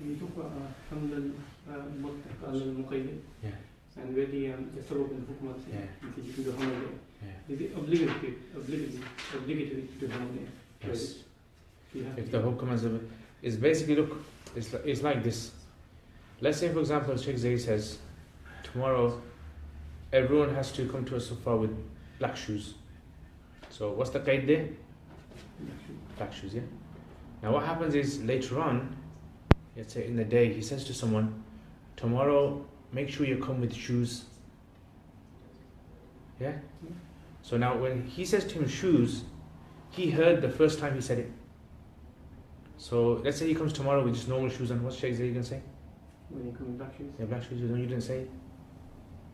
We talk about Hamdal Mutlaq al-Muqayyad. Yeah. And where the Sabab and Hukmat, you can do Hamdal. Is it obligatory to do Hamdal? Yes. If the Hukm is basically, look, it's like this. Let's say, for example, Sheikh Zayd says, tomorrow everyone has to come to a sufa with black shoes. So what's the qaid there? Black shoes, yeah? Now what happens is, later on, let's say in the day, he says to someone, tomorrow make sure you come with shoes. Yeah? So now when he says to him shoes, he heard the first time he said it. So let's say he comes tomorrow with just normal shoes on. What's Shaykh Zayd going to say? When you come with black shoes? Yeah, black shoes, no, you didn't say it.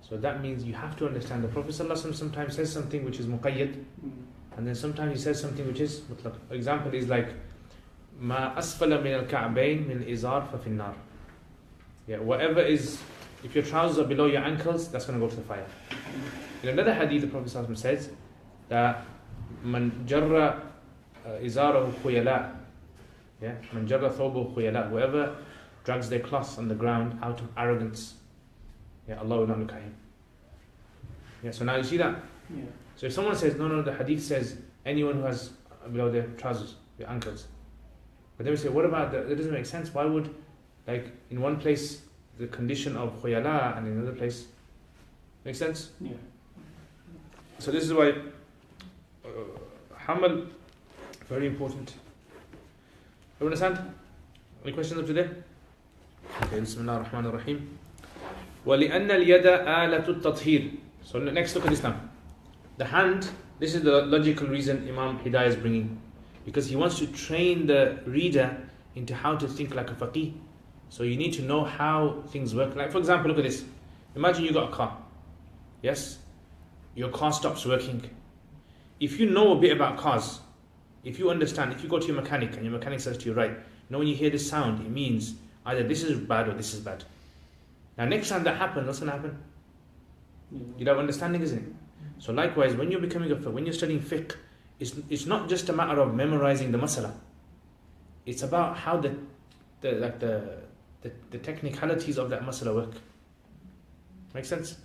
So that means you have to understand the Prophet ﷺ sometimes says something which is muqayyad, and then sometimes he says something which is mutlaq. Example is like, Ma asfala min al-ka'bayn min izar fa fin nar. Yeah, whatever is, if your trousers are below your ankles, that's going to go to the fire. In another hadith, the Prophet ﷺ says that man jarra izarahu khuyala, yeah, man jarra thawbahu khuyala, whoever drags their cloths on the ground out of arrogance, yeah, Allah will not look at him. Yeah, so now you see that? Yeah. So if someone says, no, the hadith says anyone who has below their trousers, their ankles. But then we say, what about that? That doesn't make sense. Why would, like, in one place, the condition of khuyala, and in another place, make sense? Yeah. So this is why hamal, very important. You understand? Any questions up to there? Okay, Bismillah ar-Rahman ar-Rahim. وَلِأَنَّ الْيَدَ آلَةُ التَّطْهِيرِ. So next look at this now. The hand, this is the logical reason Imam Hidayah is bringing. Because he wants to train the reader into how to think like a faqih. So you need to know how things work. Like for example, look at this. Imagine you got a car. Yes? Your car stops working. If you know a bit about cars, if you understand, if you go to your mechanic and your mechanic says to you, right, when you hear this sound, it means either this is bad or this is bad. Now next time that happens, what's going to happen? You have understanding, isn't it? So likewise, when you're becoming when you're studying fiqh, it's not just a matter of memorizing the masala. It's about how the technicalities of that masala work. Make sense?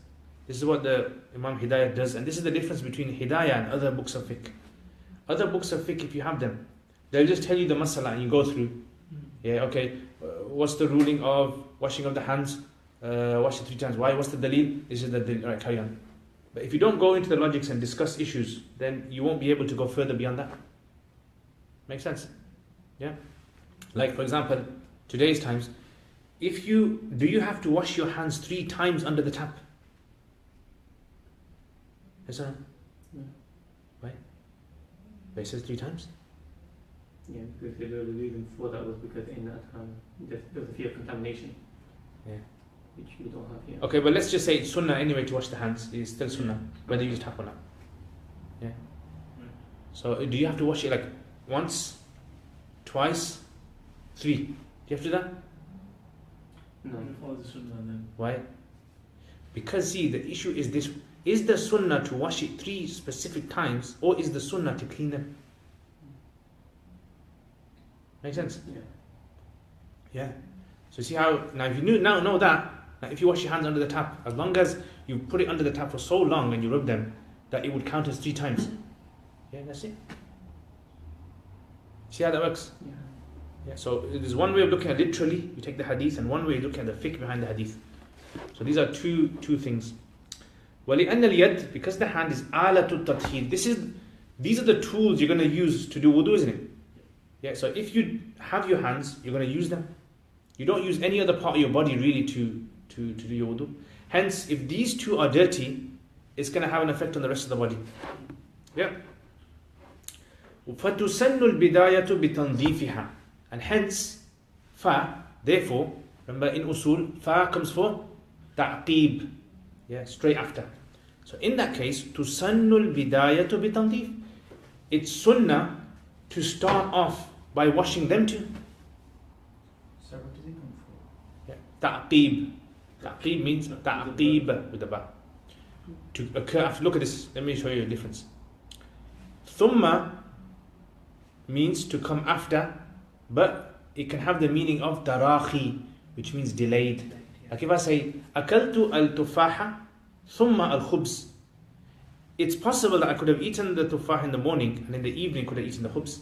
This is what the Imam Hidayah does, and this is the difference between Hidayah and other books of fiqh. Other books of fiqh, if you have them, they'll just tell you the masala and you go through. Yeah, okay, what's the ruling of washing of the hands? Wash it 3 times. Why? What's the dalil? This is the dalil. Alright, carry on. But if you don't go into the logics and discuss issues, then you won't be able to go further beyond that. Make sense? Yeah? Like for example, today's times, do you have to wash your hands 3 times under the tap? Yes or no? No. Why? But it says 3 times? Yeah, because the reason for that was because in that time there was a fear of contamination. Yeah. Which we don't have here. Okay, but let's just say it's sunnah anyway to wash the hands. It's still sunnah, whether you use tap or not. Yeah. So do you have to wash it like once, twice, 3? Do you have to do that? No. Why? Because see, the issue is this: is the sunnah to wash it 3 specific times, or is the sunnah to clean them? Make sense? Yeah. Yeah. So see how now if you know that. Now if you wash your hands under the tap, as long as you put it under the tap for so long and you rub them, that it would count as 3 times. Yeah, that's it. See how that works? Yeah. Yeah. So there's one way of looking at it literally, you take the hadith, and one way of looking at the fiqh behind the hadith. So these are two things. وَلِأَنَّ الْيَدْ, because the hand is آلَةُ التَّطْهِيرِ. These are the tools you're going to use to do wudu, isn't it? Yeah. So if you have your hands, you're going to use them. You don't use any other part of your body really to do your wudu. Hence, if these 2 are dirty, it's going to have an effect on the rest of the body. Yeah. فَتُسَنُّ الْبِدَايَةُ بِتَنْظِيفِهَا. And hence, therefore, remember in usul, comes for ta'qib. Yeah, straight after. So in that case, تُسَنُّ الْبِدَايَةُ بِتَنْظِيف. It's sunnah to start off by washing them too. So what does it come for? Yeah. Ta'qib. Ta'qib means ta'qib with the ba. To occur after. Look at this. Let me show you a difference. Thumma means to come after, but it can have the meaning of tarahi, which means delayed. Like if I say, akaltu al-tufaha thumma al-khubz. It's possible that I could have eaten the tufah in the morning and in the evening could have eaten the khubz.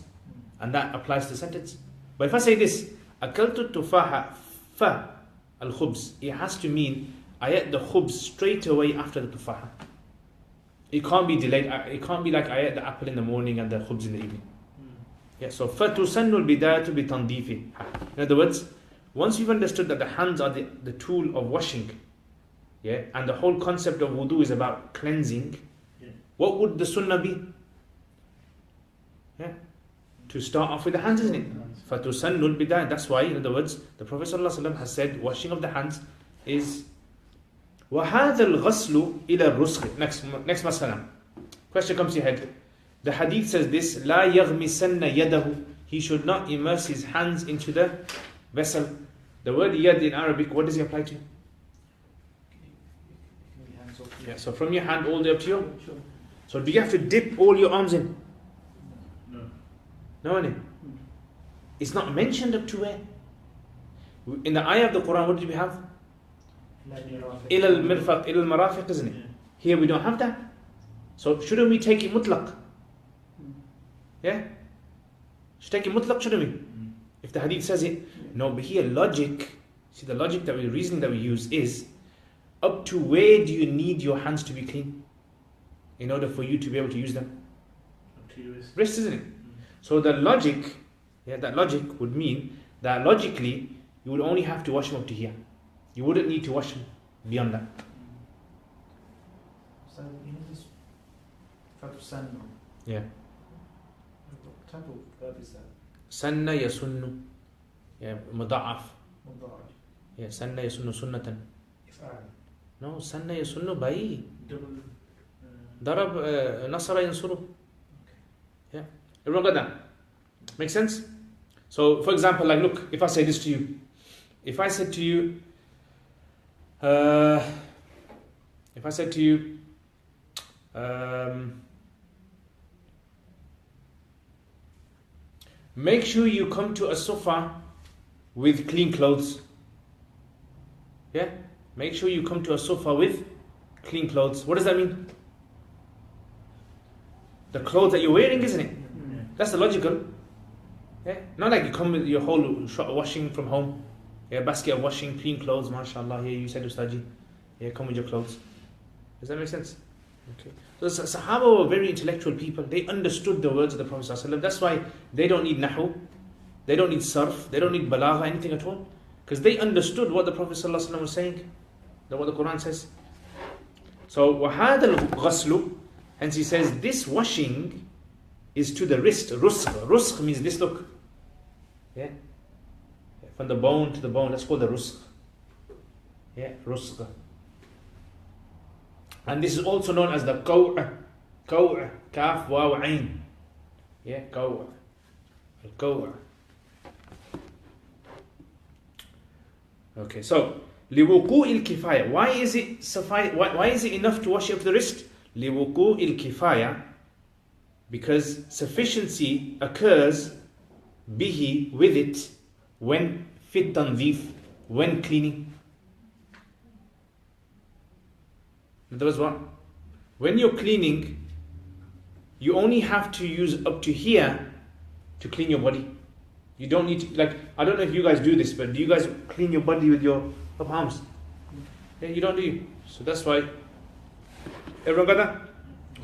And that applies to the sentence. But if I say this, akaltu tufaha fa al-khubz, it has to mean I ate the khubz straight away after the tufaha. It can't be delayed. It can't be like I ate the apple in the morning and the khubz in the evening. Yeah, so فَتُسَنُّ الْبِدَايَةُ بِتَنْظِيفِ. In other words, once you've understood that the hands are the tool of washing, yeah, and the whole concept of wudu is about cleansing, what would the sunnah be? Yeah, to start off with the hands, isn't it? فَتُسَنُّ الْبِدَايَةُ. That's why, in other words, the Prophet ﷺ has said washing of the hands is وَهَذَا الْغَسْلُ إِلَى الرُّسْخِ. Next masala. Question comes to your head. The hadith says this, لا يغمسن يده. He should not immerse his hands into the vessel. The word yad in Arabic, what does it apply to? Yeah, so from your hand all the way up to your... So do you have to dip all your arms in? No, no. It's not mentioned up to where? In the ayah of the Quran, what did we have? إِلَى الْمِرْفَقِ إِلَى الْمَرَافِقِ, isn't it? Here we don't have that. So shouldn't we take it mutlaq? Yeah? Should take it mutlaq, shouldn't we? If the hadith says it. No, but here logic, see the logic that reasoning that we use is, up to where do you need your hands to be clean? In order for you to be able to use them? Up to your wrist. Wrist, isn't it? So the logic, that logic would mean that logically, you would only have to wash them up to here. You wouldn't need to wash them beyond that. So, you know this Fatusannu. Yeah. What type of verb is that? Sanna yasunnu. Yeah, muda'af. Mudari. Yeah, sanna yasunnu sunnatan. If'al. No, sanna yasunnu bai. Double. Darab nasara yansuru. Yeah. Everyone got that? Make sense? So, for example, like, look, if I say this to you. If I said to you, make sure you come to a sofa with clean clothes. Yeah? Make sure you come to a sofa with clean clothes. What does that mean? The clothes that you're wearing, isn't it? That's the logical. Yeah? Not like you come with your whole washing from home. Yeah, basket of washing, clean clothes, mashallah. Here you said, Ustadji, yeah, come with your clothes. Does that make sense? Okay. So the Sahaba were very intellectual people. They understood the words of the Prophet ﷺ. That's why they don't need nahu, they don't need sarf, they don't need balagha, anything at all. Because they understood what the Prophet ﷺ was saying, what the Quran says. So, وَهَذَا الْغَسْلُ, hence he says, this washing is to the wrist. Rusq. Rusq means this, look. Yeah. From the bone to the bone, that's called the rusq. Yeah, rusq. And this is also known as the qaw'. Qaw'. Kaf, waw, ayn. Yeah, qaw'. Al-qaw'. Okay, so لِوُقُوءِ الْكِفَايَةِ. Why is it enough to wash up the wrist? لِوُقُوءِ الْكِفَايَةِ. Because sufficiency occurs bihi, with it, when fit tanzif, when cleaning. In other words, what? When you're cleaning, you only have to use up to here to clean your body. You don't need to, like, I don't know if you guys do this, but do you guys clean your body with your palms? Yeah, you don't, do you? So that's why. Everyone got that?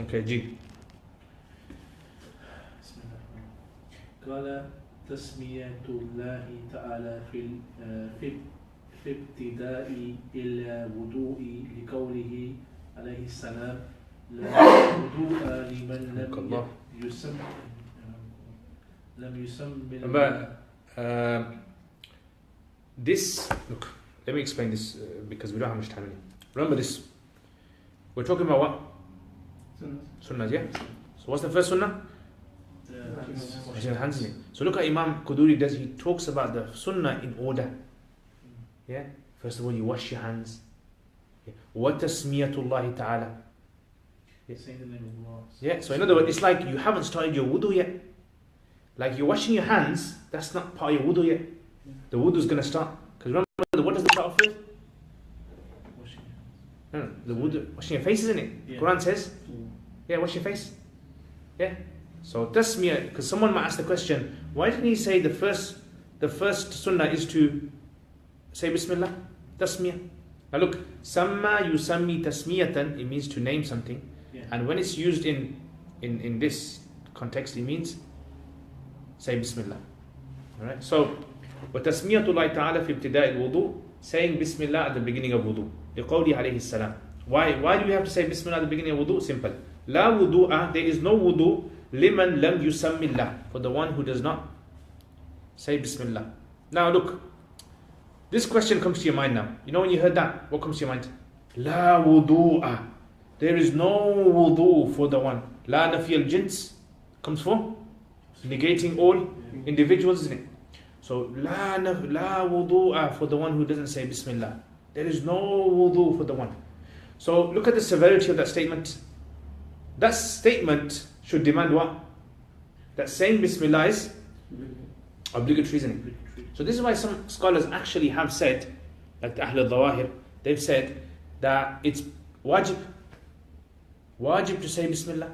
Okay, G. قال تسمية الله تعالى في ابتداء الوضوء لقوله عليه السلام لا وضوء لمن لم يسمى. This, look, let me explain this because we don't have much time anymore. Remember this. We're talking about what? Sunnahs, yeah? So what's the first sunnah? Washing the hands in it. So look at Imam Quduri does, he talks about the sunnah in order. Yeah? First of all, you wash your hands. وَتَسْمِيَةُ ta'ala. Saying the name of Allah. Yeah, so in other words, it's like you haven't started your wudu yet. Like you're washing your hands, that's not part of your wudu yet. The wudu is going to start. Because remember, what does it start off with? Washing. No, the wudu, washing your face, isn't it? Yeah. Quran says, yeah, wash your face. Yeah. So tasmiyah, because someone might ask the question, why didn't he say the first sunnah is to say Bismillah? Tasmiyah. Now look, samma yusammi tasmiyatan, it means to name something. Yeah. And when it's used in this context, it means say Bismillah. Alright? So, وَتَسْمِيَةُ اللَّهِ تَعَالَى فِي ابْتِدَاءِ الْوُضُوء, saying Bismillah at the beginning of wudu. لِقَوْلِهِ عَلَيْهِ السَّلَامِ. Why do we have to say Bismillah at the beginning of wudu? Simple. لَا وُضُوءَ, there is no wudu, لِمَنْ لَمْ يُسَمِّ اللَّهِ, for the one who does not say Bismillah. Now look, this question comes to your mind now. You know when you heard that, what comes to your mind? لَا وُضُوءَ, there is no wudu for the one. لَا نَفِيَ الْجِنْس comes for negating all individuals, isn't it? So, la wudu'a for the one who doesn't say Bismillah. There is no wudu for the one. So, look at the severity of that statement. That statement should demand what? That saying Bismillah is obligatory, isn't it? So, this is why some scholars actually have said, like the Ahl al-Zawahir, they've said that it's wajib to say Bismillah.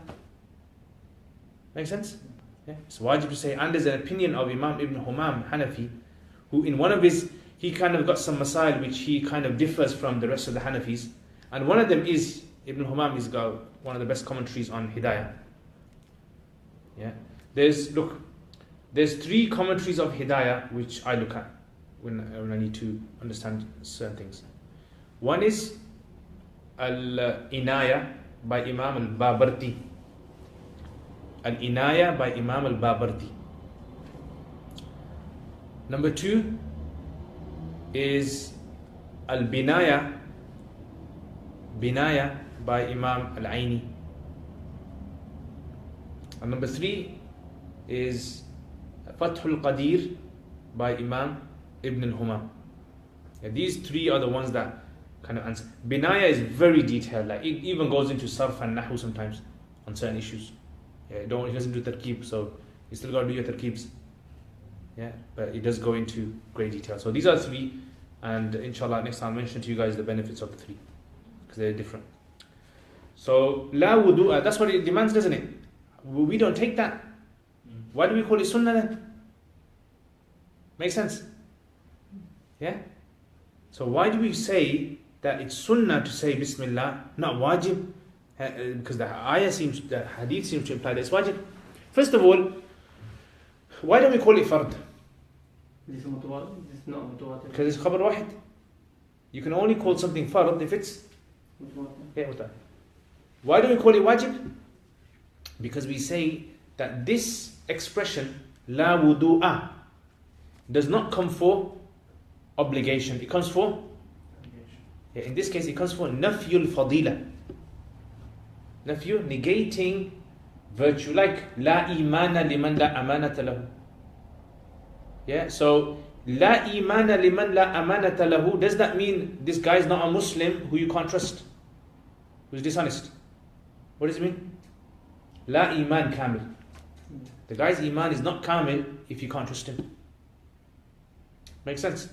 Make sense? Yeah, it's wajib to say, and there's an opinion of Imam Ibn Humam, Hanafi, who in one of his, he kind of got some masail which he kind of differs from the rest of the Hanafis, and one of them is, Ibn Humam is got one of the best commentaries on Hidayah. Yeah, there's 3 commentaries of Hidayah which I look at when I need to understand certain things. One is Al-Inayah by Imam Al-Babarti. Al-Inayah by Imam Al-Babarti. Number 2 is Al-Binayah by Imam Al-Aini. And number 3 is Fathul Qadir by Imam Ibn al-Humam. Yeah, these 3 are the ones that kind of answer. Binayah is very detailed, like it even goes into sarf and nahu sometimes on certain issues. Yeah, it doesn't do tarkeeb, so you still got to do your tarkeebs. Yeah, but it does go into great detail. So these are 3, and inshallah next time I'll mention to you guys the benefits of the 3 because they're different. So la wudu'a, that's what it demands, doesn't it? We don't take that. Why do we call it sunnah then? Makes sense? Yeah? So why do we say that it's sunnah to say Bismillah, not wajib? Because the hadith seems to imply that it's wajib. First of all, why don't we call it fard? This is not mutawatir. Because it's khabar wahid. You can only call something fard if it's Mutawatir. Why do we call it wajib? Because we say that this expression la wudu'a does not come for obligation. It comes for, in this case, it comes for nafyul fadila. Nafyu, negating virtue, like la imana liman la amanata lahu. Yeah, so la imana liman la amanata lahu, does that mean this guy is not a Muslim who you can't trust, who's dishonest? What does it mean? La iman kamil. The guy's iman is not kamil if you can't trust him. Makes sense?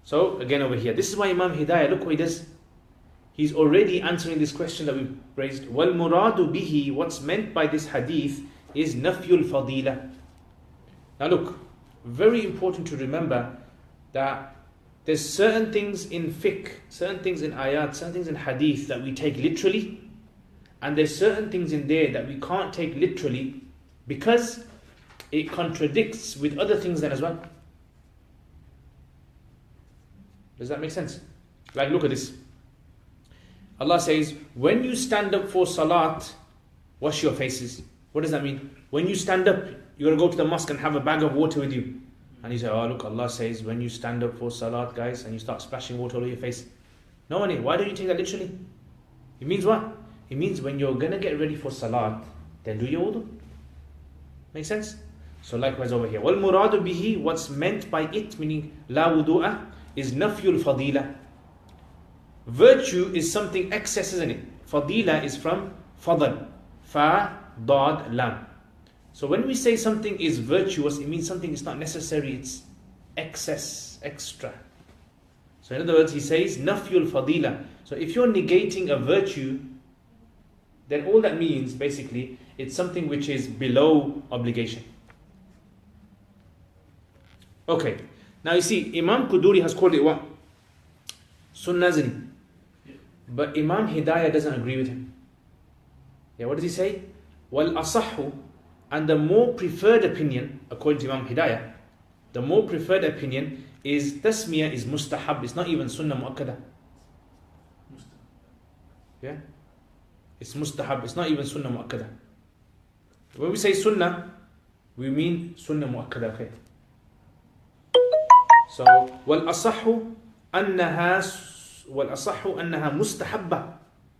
So again over here, this is why Imam Hidayah, look what he does. He's already answering this question that we raised. Wal muradu bihi, what's meant by this hadith is nafyul fadila. Now look, very important to remember that there's certain things in fiqh, certain things in ayat, certain things in hadith that we take literally, and there's certain things in there that we can't take literally because it contradicts with other things then as well. Does that make sense? Like look at this. Allah says, when you stand up for salat, wash your faces. What does that mean? When you stand up, you're going to go to the mosque and have a bag of water with you. And you say, oh look, Allah says, when you stand up for salat, guys, and you start splashing water all over your face. No, why don't you take that literally? It means what? It means when you're going to get ready for salat, then do your wudu. Make sense? So likewise over here. Wal muradu bihi, what's meant by it, meaning la wudu'a, is nafyul fadila. Virtue is something excess, isn't it? Fadila is from fadl. Fa, dad, lam. So when we say something is virtuous, it means something is not necessary, it's excess, extra. So in other words, he says, nafyul fadila. So if you're negating a virtue, then all that means, basically, it's something which is below obligation. Okay. Now you see, Imam Quduri has called it what? Sunnah, isn't he? But Imam Hidayah doesn't agree with him. Yeah, what does he say? Wal asahhu, and the more preferred opinion, according to Imam Hidayah, the more preferred opinion is tasmiyah is mustahab. It's not even sunnah mu'akkada. Yeah? It's mustahab. It's not even sunnah mu'akkada. When we say sunnah, we mean sunnah mu'akkada. Okay. So, وَالْأَصَحُّ أَنَّهَا مُسْتَحَبَّةٌ.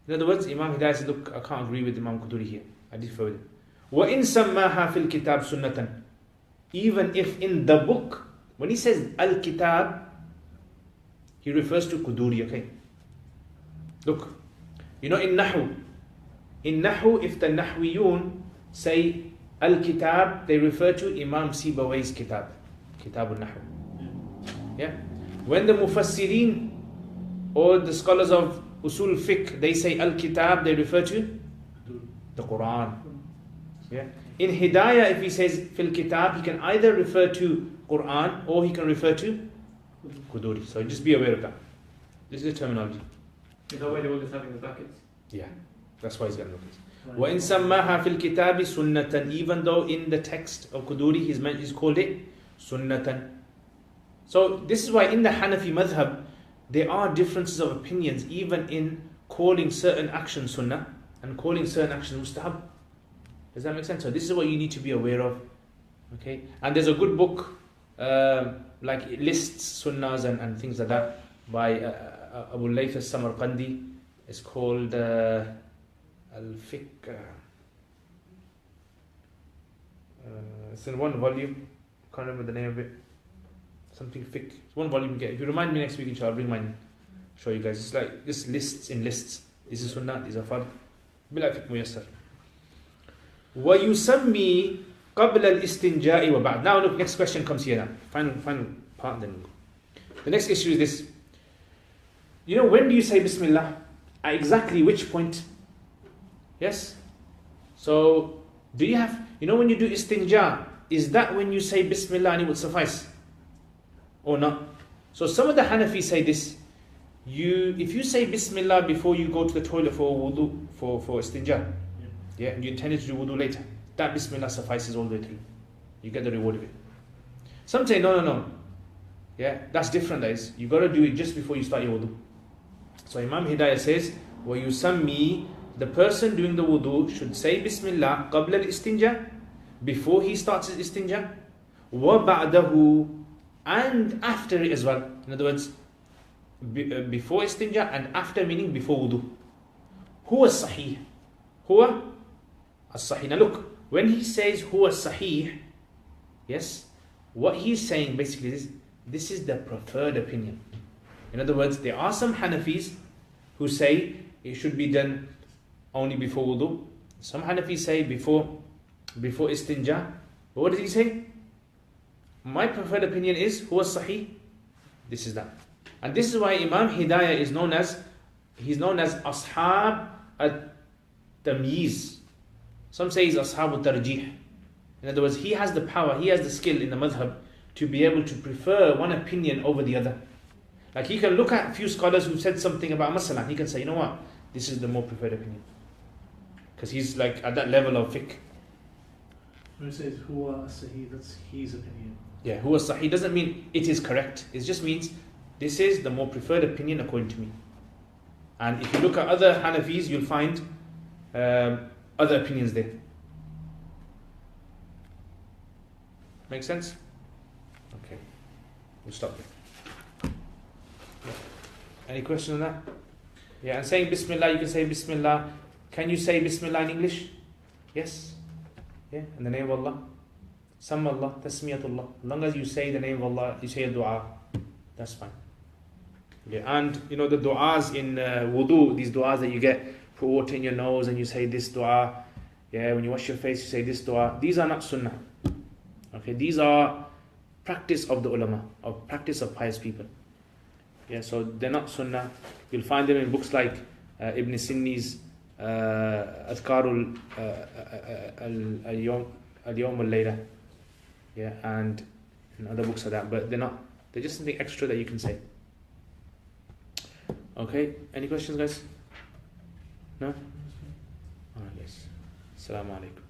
In other words, Imam Hidayah said, look, I can't agree with Imam Quduri here. I differ with him. وَإِن سَمَّاهَا فِي الْكِتَابِ سُنَّةً. Even if in the book, when he says Al-Kitab, he refers to Quduri, okay? Look, you know in Nahu, if the Nahwiyun say Al-Kitab, they refer to Imam Sibaway's Kitab, Kitab al-Nahu. Yeah. When the Mufassirin or the scholars of Usul Fiqh, they say Al-Kitab, they refer to the Quran. Yeah. In Hidayah, if he says Fil Kitab, he can either refer to Quran or he can refer to Quduri. So just be aware of that. This is the terminology. Is that why they always have in the brackets? Yeah. That's why he's got brackets. وَإِن سَمَّاهَا فِي الْكِتَابِ سُنَّةً. Even though in the text of Quduri he's called it Sunnatan. So this is why in the Hanafi madhab there are differences of opinions even in calling certain actions sunnah and calling certain actions mustahab. Does that make sense? So this is what you need to be aware of. Okay, and there's a good book like it lists sunnahs and things like that by Abu Layth al-Samarqandi. It's called Al-Fiqh. It's in one volume. Can't remember the name of it. Something fiqh. It's one volume. If you remind me next week, inshallah, I'll bring mine. Show you guys. It's like this lists in lists. This is sunnah. These are fard. Bila fiqh muyassar. وَيُسَمِّي قَبْلَ الْإِسْتِنْجَاءِ وَبَعْدِ. Now look, next question comes here now. Final part then. The next issue is this. You know, when do you say Bismillah? At exactly which point? Yes? So, do you have, you know when you do istinja, is that when you say Bismillah and it would suffice? Or not? So some of the Hanafi say this. If you say Bismillah before you go to the toilet for wudu, for istinja, yeah, and you intended to do wudu later, that Bismillah suffices all the way through. You get the reward of it. Some say no. Yeah, that's different, that is. You got to do it just before you start your wudu. So Imam Hidayah says, وَيُسَمِّي, the person doing the wudu should say Bismillah قَبْلَ الْإِسْتِنْجَى, before he starts his istinja, وَبَعْدَهُ, and after it as well. In other words, before istinja and after, meaning before wudu. Huwa sahih. Huwa as-sahih. Now look, when he says huwa sahih, yes, what he's saying basically is, this is the preferred opinion. In other words, there are some Hanafis who say it should be done only before wudu. Some Hanafis say before istinja. But what does he say? My preferred opinion is huwa sahih. This is that. And this is why Imam Hidayah is known as Ashab at-Tamyiz. Some say he's Ashab at-Tarjih. In other words, he has the power, he has the skill in the madhab to be able to prefer one opinion over the other. Like he can look at a few scholars who said something about masala, he can say, you know what, this is the more preferred opinion. Because he's like at that level of fiqh. When it says huwa sahih, that's his opinion. Yeah, huwa sahih doesn't mean it is correct. It just means this is the more preferred opinion according to me. And if you look at other Hanafis, you'll find other opinions there. Make sense? Okay, we'll stop there. Any question on that? Yeah, and saying Bismillah, you can say Bismillah. Can you say Bismillah in English? Yes. Yeah, in the name of Allah. Samma Allah, Tasmiyatullah. As long as you say the name of Allah, you say a dua, that's fine. Yeah, and you know the du'as in wudu, these du'as that you get, put water in your nose and you say this dua. Yeah, when you wash your face, you say this dua. These are not sunnah. Okay, these are practice of the ulama, of practice of pious people. Yeah, so they're not sunnah. You'll find them in books like Ibn Sinni's Adhkarul Al-Yawm Al-Layla, yeah, and other books like that, but they're just something extra that you can say. Okay, any questions, guys? No? Alright, yes. Assalamu alaikum.